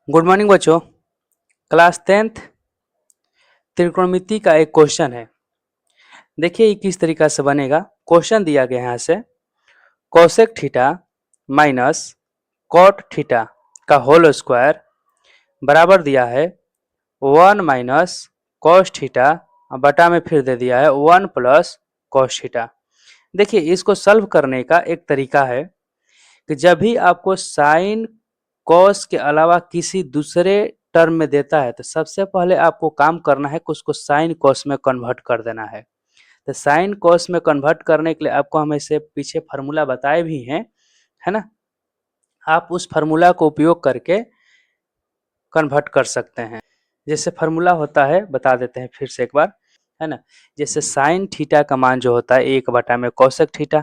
Good morning बच्चों। Class 10th त्रिकोणमिति का एक क्वेश्चन है। देखिए ये किस तरीका से बनेगा। क्वेश्चन दिया गया है यहाँ से cosec theta minus cot theta का होल स्क्वायर बराबर दिया है 1 माइनस कॉस थीटा बटा में फिर दे दिया है 1 प्लस कॉस थीटा। देखिए इसको सॉल्व करने का एक तरीका है कि जब भी आपको साइन कॉस के अलावा किसी दूसरे टर्म में देता है तो सबसे पहले आपको काम करना है कि उसको साइन कॉस में कन्वर्ट कर देना है। तो साइन कॉस में कन्वर्ट करने के लिए आपको हम ऐसे पीछे फार्मूला बताए भी हैं, है ना। आप उस फार्मूला को उपयोग करके कन्वर्ट कर सकते हैं। जैसे फार्मूला होता है बता देते हैं फिर से एक बार, है ना। जैसे साइन थीटा का मान जो होता है 1 में कोसेक थीटा,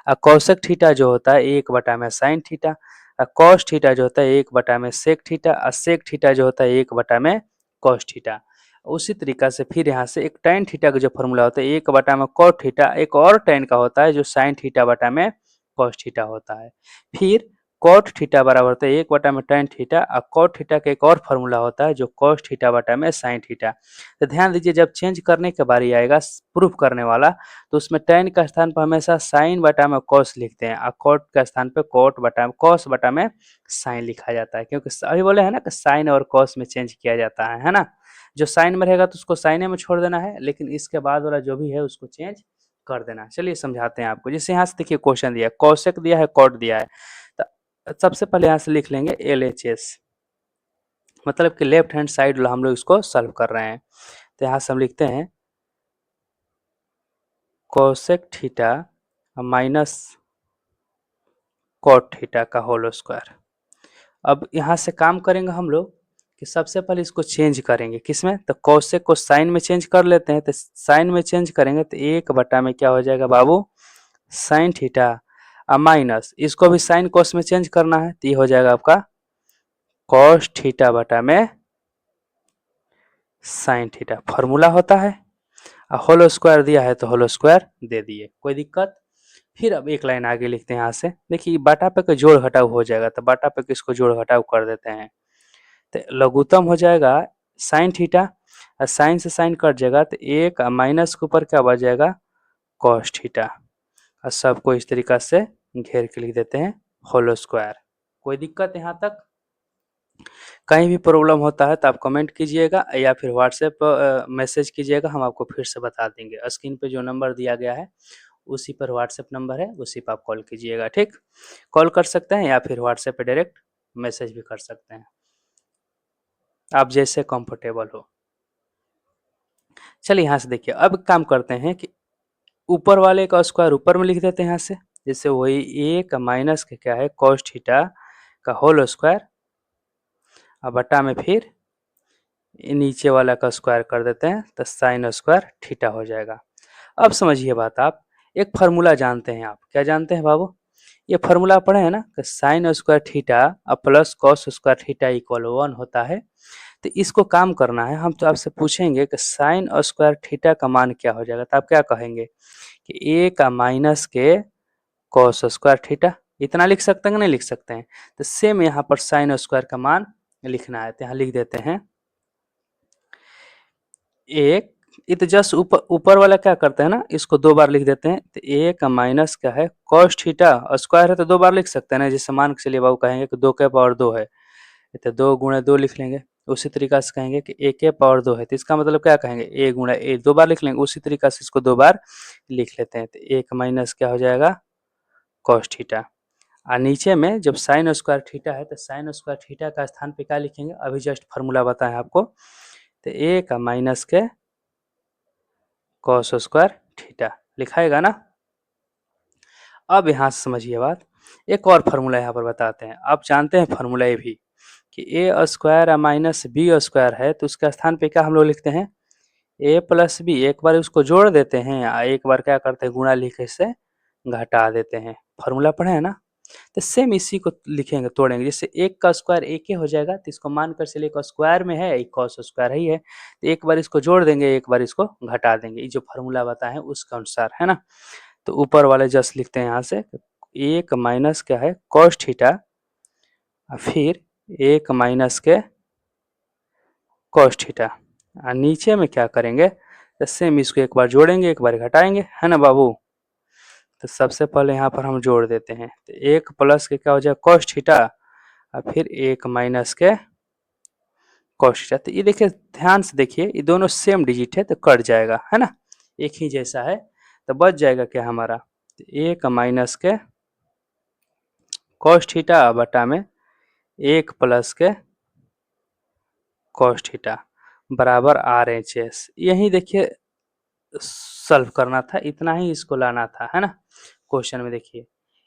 और कोसेक थीटा जो होता है 1 में साइन थीटा, और कॉस थीटा जो होता है 1 में सेक थीटा, और सेक थीटा जो होता है 1 में कॉस थीटा। उसी तरीका से फिर यहाँ से एक tan थीटा का जो फॉर्मूला होता है 1 में कॉट थीटा, एक और tan का होता है जो साइन थीटा बटा में कॉस थीटा होता है। फिर कॉट थीटा बराबर होता है 1 में tan थीटा, और कॉट थीटा का एक और फॉर्मूला होता है जो कॉस थीटा बटा में साइन थीटा। तो ध्यान दीजिए जब चेंज करने के बारी आएगा प्रूफ करने वाला तो उसमें tan का स्थान पर हमेशा साइन बटा में कॉस लिखते हैं, और कॉट का स्थान पे कॉट बटा में कॉस बटा में साइन लिखा जाता है, क्योंकि अभी बोले हैं ना कि साइन और कॉस में चेंज किया जाता है ना। जो साइन में रहेगा तो उसको साइने में छोड़ देना है, लेकिन इसके बाद वाला जो भी है उसको चेंज कर देना। चलिए समझाते हैं आपको। जैसे यहाँ से देखिए क्वेश्चन दिया है, कोसेक दिया है, कॉट दिया है। तो सबसे पहले यहाँ से लिख लेंगे LHS, मतलब कि लेफ्ट हैंड साइड हम लोग इसको सॉल्व कर रहे हैं। तो यहाँ से हम लिखते हैं cosec theta minus cot theta का होल स्क्वायर। अब यहाँ से काम करेंगे हम लोग कि सबसे पहले इसको चेंज करेंगे किसमें, तो कोसेक को साइन में चेंज कर लेते हैं। तो साइन में चेंज करेंगे तो 1 में क्या हो जाएगा बाबू, साइन थीटा, और माइनस इसको भी साइन कोस में चेंज करना है तो ये हो जाएगा आपका कॉस थीटा बटा में साइन थीटा। फॉर्मूला होता है, और होल स्क्वायर दिया है तो होल स्क्वायर दे दिए, कोई दिक्कत। फिर अब एक लाइन आगे लिखते हैं यहाँ से। देखिए बाटा पे का जोड़ घटाव हो जाएगा तो बाटा पे किसको जोड़ घटाव कर देते हैं। तो लघुत्तम हो जाएगा साइन थीटा, और साइन से साइन कट जाएगा तो 1 माइनस के ऊपर क्या बच जाएगा कॉस थीटा, और सबको इस तरीका से घेर के लिख देते हैं होल स्क्वायर। कोई दिक्कत यहाँ तक? कहीं भी प्रॉब्लम होता है तो आप कमेंट कीजिएगा या फिर व्हाट्सएप मैसेज कीजिएगा, हम आपको फिर से बता देंगे। स्क्रीन पे जो नंबर दिया गया है उसी पर व्हाट्सएप नंबर है, उसी पर आप कॉल कीजिएगा। ठीक, कॉल कर सकते हैं या फिर व्हाट्सएप पे डायरेक्ट मैसेज भी कर सकते हैं, आप जैसे कंफर्टेबल हो। चलिए यहाँ से देखिए अब काम करते हैं कि ऊपर वाले का स्क्वायर ऊपर में लिख देते हैं यहाँ से। जैसे वही 1 माइनस के क्या है कॉस थीटा का होल स्क्वायर, और बटा में फिर नीचे वाला का स्क्वायर कर देते हैं तो साइन स्क्वायर थीटा हो जाएगा। अब समझिए बात, आप एक फार्मूला जानते हैं। आप क्या जानते हैं बाबू, ये फार्मूला पढ़े हैं ना कि साइन स्क्वायर थीटा और plus cos square theta equal 1 होता है। तो इसको काम करना है, हम तो आपसे पूछेंगे कि साइन स्क्वायर थीटा का मान क्या हो जाएगा, तो आप क्या कहेंगे कि 1 माइनस के कॉस स्क्वायर थीटा। इतना लिख सकते हैं कि नहीं लिख सकते हैं। तो सेम यहाँ पर साइन स्क्वायर का मान लिखना है, तो यहाँ लिख देते हैं एक, ये तो जस्ट ऊपर ऊपर वाला क्या करते हैं ना, इसको 2 बार लिख देते हैं। तो 1 माइनस क्या है कॉस थीटा, स्क्वायर है तो 2 बार लिख सकते हैं ना। जैसे मान के चलिए बाबू कहेंगे कि 2 के पावर 2 है तो 2 गुणे 2 लिख लेंगे। उसी तरीका से कहेंगे कि 1 के पावर 2 है तो इसका मतलब क्या कहेंगे 1 गुणा 1, 2 बार लिख लेंगे। उसी तरीका से इसको 2 बार लिख लेते हैं। तो 1 माइनस क्या हो जाएगा कॉस थीटा, और नीचे में जब साइन स्क्वायर थीटा है तो साइन स्क्वायर थीटा का स्थान पे क्या लिखेंगे, अभी जस्ट फार्मूला बताएं आपको। तो 1 माइनस के कॉस स्क्वायर थीटा लिखाएगा ना। अब यहाँ से समझिए बात, एक और फार्मूला यहाँ पर बताते हैं। आप जानते हैं फार्मूला ये भी कि ए स्क्वायर माइनस बी स्क्वायर है तो उसके स्थान पे क्या हम लोग लिखते हैं ए प्लस बी। एक बार उसको जोड़ देते हैं, एक बार क्या करते हैं गुणा लिख से घटा देते हैं। फार्मूला पढ़े हैं ना। तो सेम इसी को लिखेंगे, तोड़ेंगे। जैसे 1 का स्क्वायर 1 ही हो जाएगा तो इसको मानकर चलिए एक स्क्वायर में है, एक कॉस स्क्वायर ही है तो एक बार इसको जोड़ देंगे, एक बार इसको घटा देंगे। ये जो फार्मूला बताए हैं उसके अनुसार, है ना। तो ऊपर वाले जस्ट लिखते हैं यहाँ से 1 माइनस क्या है कॉस थीटा, फिर 1 माइनस के कॉस थीटा। और नीचे में क्या करेंगे, सेम इसको एक बार जोड़ेंगे एक बार घटाएंगे, है ना बाबू। तो सबसे पहले यहाँ पर हम जोड़ देते हैं, तो 1 प्लस के क्या हो जाएगा कॉस थीटा, और फिर 1 माइनस के कॉस थीटा। तो ये देखिए ध्यान से देखिए, ये दोनों सेम डिजिट है तो कट जाएगा, है ना, एक ही जैसा है। तो बच जाएगा क्या हमारा, 1 माइनस के कॉस थीटा बटा में 1 प्लस के कॉस थीटा बराबर RHS। यही देखिए सॉल्व करना था, इतना ही इसको लाना था, है ना। क्वेश्चन में देखिए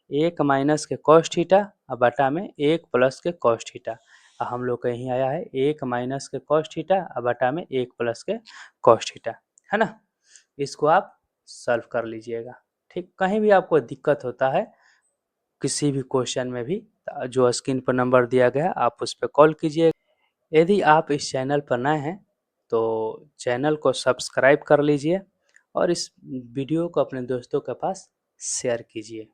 1 माइनस के कॉस थीटा और बटा में 1 प्लस के कॉस थीटा। हम लोग का यहीं आया है 1 माइनस के कॉस थीटा और बटा में 1 प्लस के कॉस थीटा, है ना। इसको आप सॉल्व कर लीजिएगा। ठीक, कहीं भी आपको दिक्कत होता है किसी भी क्वेश्चन में भी, जो स्क्रीन पर नंबर दिया गया है आप उस पर कॉल कीजिए। यदि आप इस चैनल पर नए हैं तो चैनल को सब्सक्राइब कर लीजिए और इस वीडियो को अपने दोस्तों के पास शेयर कीजिए।